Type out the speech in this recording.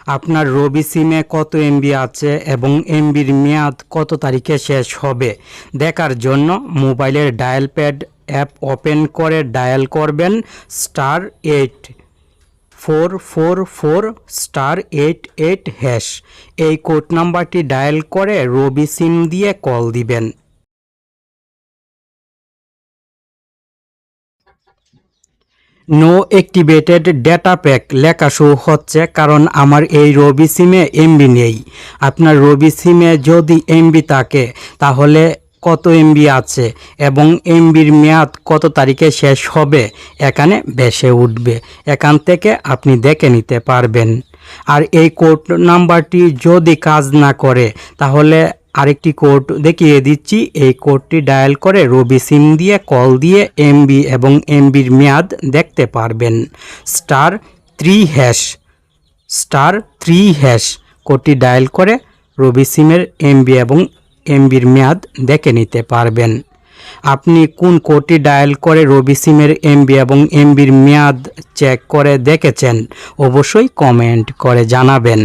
আপনার রবি সিমে কত এমবি আছে এবং এমবির মেয়াদ কত তারিখে শেষ হবে দেখার জন্য মোবাইলের ডায়াল প্যাড অ্যাপ ওপেন করে ডায়াল করবেন *844*88#। এই কোড নাম্বারটি ডায়াল করে রবি সিম দিয়ে কল দিবেন। নো অ্যাক্টিভেটেড ডেটা প্যাক লেখা শো হচ্ছে কারণ আমার এই রবি সিমে এমবি নেই। আপনার রবি সিমে যদি এমবি থাকে তাহলে কত এমবি আছে এবং এমবির মেয়াদ কত তারিখে শেষ হবে এখানে ভেসে উঠবে। এখান থেকে আপনি দেখে নিতে পারবেন। আর এই কোড নাম্বারটি যদি কাজ না করে তাহলে আরেকটি কোড দেখিয়ে দিচ্ছি। এই কোডটি ডায়াল করে রবি সিম দিয়ে কল দিয়ে এমবি এবং এমবির মেয়াদ দেখতে পারবেন। *3# কোডটি ডায়াল করে রবি সিমের এমবি এবং এমবির মেয়াদ দেখে নিতে পারবেন। আপনি কোন কোডটি ডায়াল করে রবি সিমের এমবি এবং এমবির মেয়াদ চেক করে দেখেছেন অবশ্যই কমেন্ট করে জানাবেন।